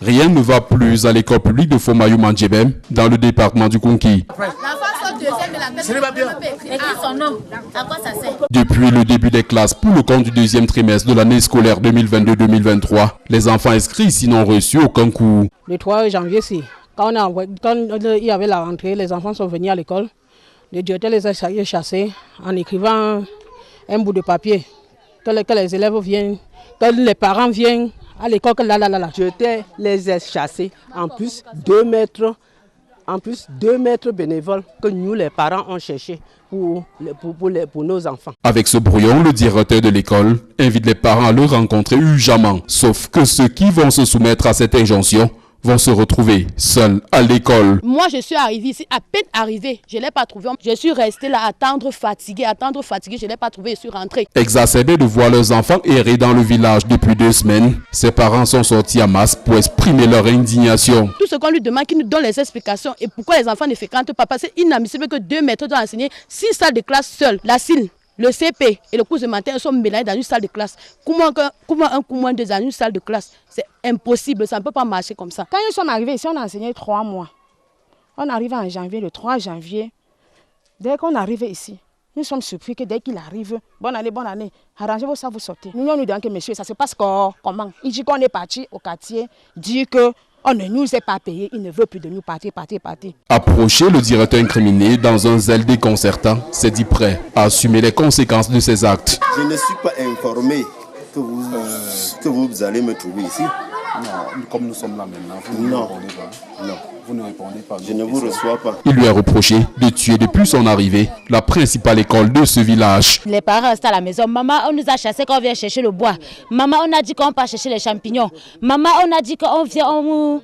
Rien ne va plus à l'école publique de Fomayou-Mandjébem, dans le département du Konki. Depuis le début des classes pour le compte du deuxième trimestre de l'année scolaire 2022-2023, les enfants inscrits ici n'ont reçu aucun cours. Le 3 janvier, quand il y avait la rentrée, les enfants sont venus à l'école. Le directeur les a chassés en écrivant un bout de papier que les élèves viennent, que les parents viennent à l'école. Je les ai chassés en plus 2 mètres bénévoles que nous les parents ont cherché pour nos enfants. Avec ce brouillon, le directeur de l'école invite les parents à le rencontrer urgemment. Sauf que ceux qui vont se soumettre à cette injonction vont se retrouver seuls à l'école. Moi, je suis arrivée ici, à peine arrivée, je ne l'ai pas trouvé. Je suis restée là, attendre fatiguée, je ne l'ai pas trouvé, je suis rentrée. Exacerbés de voir leurs enfants errer dans le village depuis 2 semaines, ses parents sont sortis en masse pour exprimer leur indignation. Tout ce qu'on lui demande, qu'il nous donne les explications et pourquoi les enfants ne fréquentent pas, parce que c'est inadmissible que 2 maîtres doivent enseigner 6 salles de classe seules. La CIL, le CP et le cours de matin sont mélangés dans une salle de classe. Comment un cours moins 2 dans une salle de classe? C'est impossible, ça ne peut pas marcher comme ça. Quand ils sont arrivés ici, on a enseigné 3 mois. On arrive en janvier, le 3 janvier. Dès qu'on arrive ici, nous sommes surpris que dès qu'il arrive, bonne année, arrangez-vous ça, vous sortez. Nous nous disons que monsieur, ça se passe comment? Il dit qu'on est parti au quartier, dit que on ne nous est pas payé, il ne veut plus de nous partir. Approché, le directeur incriminé, dans un zèle déconcertant, s'est dit prêt à assumer les conséquences de ses actes. Je ne suis pas informé que vous allez me trouver ici. Non, comme nous sommes là maintenant, vous ne répondez pas. Je ne vous reçois pas. Il lui a reproché de tuer depuis son arrivée la principale école de ce village. Les parents restent à la maison. Maman, on nous a chassés quand on vient chercher le bois. Maman, on a dit qu'on part chercher les champignons. Maman, on a dit qu'on vient, on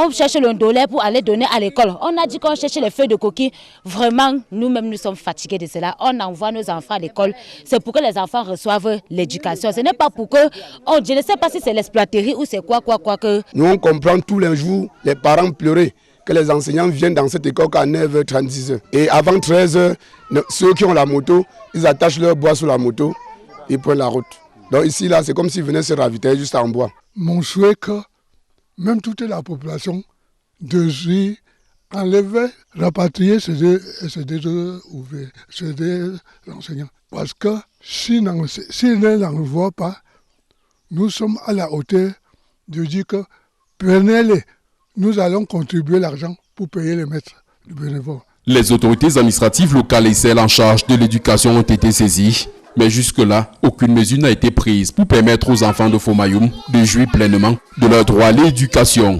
cherche le ndolé pour aller donner à l'école. On a dit qu'on cherche les feuilles de coquille. Vraiment, nous-mêmes, nous sommes fatigués de cela. On envoie nos enfants à l'école. C'est pour que les enfants reçoivent l'éducation. Ce n'est pas pour que, je ne sais pas si c'est l'exploiterie ou c'est quoi que... Nous, on comprend tous les jours les parents pleurer que les enseignants viennent dans cette école à 9h36. Et avant 13h, ceux qui ont la moto, ils attachent leur bois sur la moto et prennent la route. Donc ici, là, c'est comme s'ils venaient se ravitailler juste en bois. Mon souhait est que même toute la population de enlever, rapatrier ces deux enseignants. Parce que s'ils ne l'envoient pas, nous sommes à la hauteur de dire que prenez-les. Nous allons contribuer l'argent pour payer les maîtres du bénévole. Les autorités administratives locales et celles en charge de l'éducation ont été saisies. Mais jusque-là, aucune mesure n'a été prise pour permettre aux enfants de Fomayoum de jouir pleinement de leur droit à l'éducation.